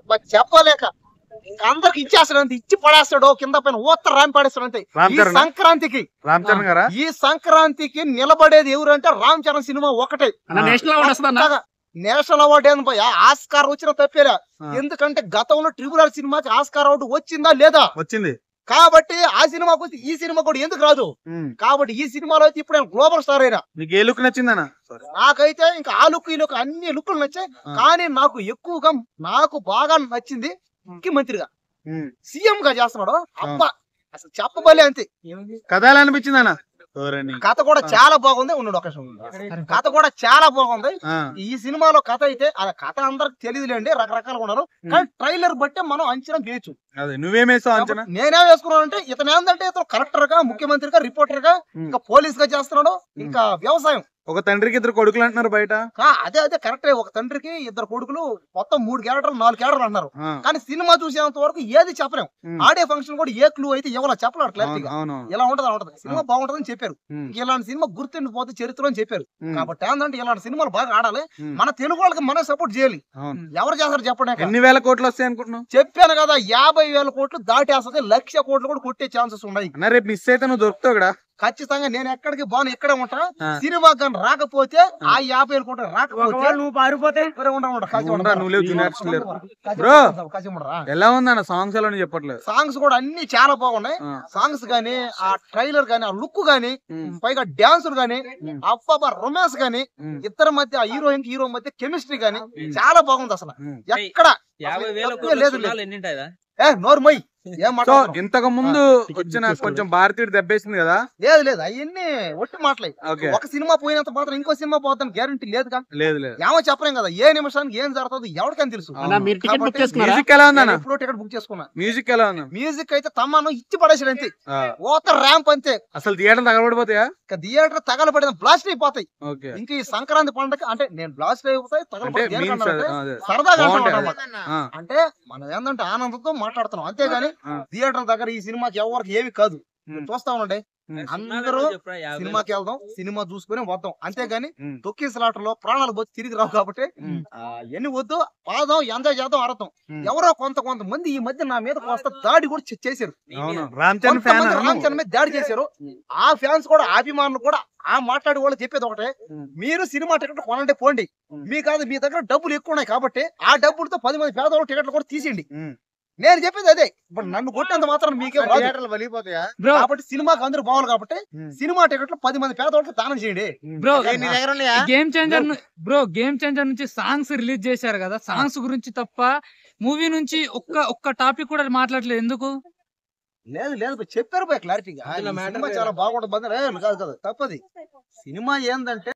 మరి చెప్పలేక ఇంకా అందరికి ఇచ్చేస్తాడు అంతే, ఇచ్చి పడేస్తాడు కింద పైన ఊత్తర రామి పడేస్తాడు అంతే. సంక్రాంతికి ఈ సంక్రాంతికి నిలబడేది ఎవరు అంటే రామ్ చరణ్ సినిమా ఒకటే. నేషనల్ అవార్డు ఏం పోయా, ఆస్కార్ వచ్చిన తప్పేరా. ఎందుకంటే గతంలో ట్రిపుల్ ఆర్ సినిమాకి ఆస్కార్ అవార్డు వచ్చిందా లేదా? వచ్చింది. కాబట్టి ఆ సినిమాకు ఈ సినిమా కూడా ఎందుకు రాదు? కాబట్టి ఈ సినిమాలో అయితే ఇప్పుడు గ్లోబల్ స్టార్ అయినా. నీకు ఏ లుక్ నచ్చిందన్న? నాకైతే ఇంకా ఆ లుక్ ఈ లుక్ అన్ని లుక్లు నచ్చాయి. కానీ నాకు ఎక్కువగా నాకు బాగా నచ్చింది ముఖ్యమంత్రిగా సీఎం గా చేస్తున్నాడు. అబ్బా అసలు చెప్పబలే అంతే. కథ ఎలా అనిపించింది అన్న? కథ కూడా చాలా బాగుంది. ఉన్నాడు ఒక కథ కూడా చాలా బాగుంది. ఈ సినిమాలో కథ అయితే ఆ కథ అందరికి తెలియదులేండి, రకరకాలుగా ఉన్నారు. కానీ ట్రైలర్ బట్టే మనం అంచనా వేయచ్చు. నువ్వేమేసావు అంచనా? నేనేం వేసుకున్నాను అంటే ఇతను ఏంటంటే ఇతను కలెక్టర్ గా, ముఖ్యమంత్రిగా, రిపోర్టర్ గా, ఇంకా పోలీస్ గా చేస్తున్నాడు, ఇంకా వ్యవసాయం. ఒక తండ్రికి 2 కొడుకులు అంటున్నారు బయట. అదే కరెక్టే. ఒక తండ్రికి 2 కొడుకులు, మొత్తం 3 క్యారెక్టర్లు 4 క్యారెక్టర్లు అంటున్నారు. కానీ సినిమా చూసేంత వరకు ఏది చెప్పలేం. ఆడే ఫంక్షన్ కూడా ఏ క్లూ అయితే ఎవరో చెప్పలేరు క్లారిటీగా. ఇలా ఉంటది సినిమా బాగుంటదని చెప్పారు. ఇలాంటి సినిమా గుర్తుండిపోతే చరిత్ర అని చెప్పారు. కాబట్టి ఏంటంటే ఇలాంటి సినిమాలు బాగా ఆడాలి. మన తెలుగు వాళ్ళకి మనం సపోర్ట్ చేయాలి. ఎవరు చేస్తారు చెప్పండి. ఎన్ని వేల కోట్లు వస్తాయి అనుకుంటున్నావు? చెప్పాను కదా, 50,000 కోట్లు దాటేస్తుంది. 1,00,000 కోట్లు కూడా కొట్టే ఛాన్సెస్ ఉన్నాయి. రేపు మిస్ అయితే నువ్వు దొరుకుతావు కదా? ఖచ్చితంగా నేను ఎక్కడికి బాను, ఇక్కడే ఉంటా. సినిమా కానీ రాకపోతే ఆ 50,000 కోట్లు రాకపోతే నువ్వు పారిపోతే ఎలా ఉందన్న సాంగ్స్? ఎలా చెప్పట్లేదు. సాంగ్స్ కూడా అన్ని చాలా బాగున్నాయి. సాంగ్స్ గానీ, ఆ ట్రైలర్ గానీ, ఆ లుక్ గానీ, పైగా డాన్సులు గానీ, అబ్బా రొమాన్స్ గానీ, ఇద్దరి మధ్య హీరోయిన్ హీరో మధ్య కెమిస్ట్రీ గానీ చాలా బాగుంది. అసలు ఎక్కడ నోర్మై ఇంతకు ముందు వచ్చిన కొంచెం భారతీయుడు దెబ్బేసింది కదా? లేదు అవన్నీ ఒట్టి మాటలే. ఒక సినిమా పోయినంత మాత్రం ఇంకో సినిమా పోతాను గ్యారంటీ లేదుగా. ఏమో చెప్పలేం కదా, ఏ నిమిషానికి ఏం జరుగుతుంది ఎవరికైనా తెలుసు. మ్యూజిక్ ఎలా ఉందన్న? ఎప్పుడో టికెట్ బుక్ చేసుకున్నా. మ్యూజిక్ ఎలా ఉంది? మ్యూజిక్ అయితే తమ్మాను ఇచ్చి పడేసాడు అంతే. ఓత ర్యాంప్ అంతే. అసలు థియేటర్ తగలబడిపోతాయా? థియేటర్ తగలబడిన బ్లాస్ట్ అయిపోతాయి. ఇంకా ఈ సంక్రాంతి పండుగ అంటే నేను బ్లాస్ట్ అయిపోతాయి సరదాగా అంటే మనం ఏంటంటే ఆనందంతో మాట్లాడుతున్నాం అంతేగాని థియేటర్ దగ్గర ఈ సినిమాకి ఎవరికి ఏమి కాదు. చూస్తా ఉండే అందరూ సినిమాకి వెళ్దాం, సినిమా చూసుకుని వద్దాం అంతేగాని తొక్కిసలాటలో ప్రాణాలు పోతే తిరిగి రావు. కాబట్టి ఎన్ని వద్దు, పాదం ఎంజాయ్ చేద్దాం, అర్థం. ఎవరో కొంతమంది ఈ మధ్య నా మీద వస్తే దాడి కూడా చేశారు. రామ్ చరణ్ మీద దాడి చేశారు. ఆ ఫ్యాన్స్ కూడా, అభిమానులు కూడా ఆ మాట్లాడే వాళ్ళు చెప్పేది ఒకటే, మీరు సినిమా టికెట్ కొనండి పోండి, మీ కాదు మీ దగ్గర డబ్బులు ఎక్కువ ఉన్నాయి కాబట్టి ఆ డబ్బులతో 10 మంది పేదవాళ్ళు టికెట్లు కూడా తీసేయండి. నేను చెప్పేది అదే. ఇప్పుడు నన్ను కొట్టేంత మాత్రం మీకే వెళ్ళిపోతాయా? కాబట్టి సినిమాకి అందరూ బాగుంది కాబట్టి సినిమా టికెట్లు 10 మంది పేదవాళ్ళకి దానం చేయండి. గేమ్ చేంజర్ నుంచి సాంగ్స్ రిలీజ్ చేశారు కదా, సాంగ్స్ గురించి తప్ప మూవీ నుంచి ఒక్క టాపిక్ కూడా మాట్లాడలేదు ఎందుకు? లేదు చెప్పారు క్లారిటీగా. చాలా బాగుంటుంది. కాదు తప్పది. సినిమా ఏందంటే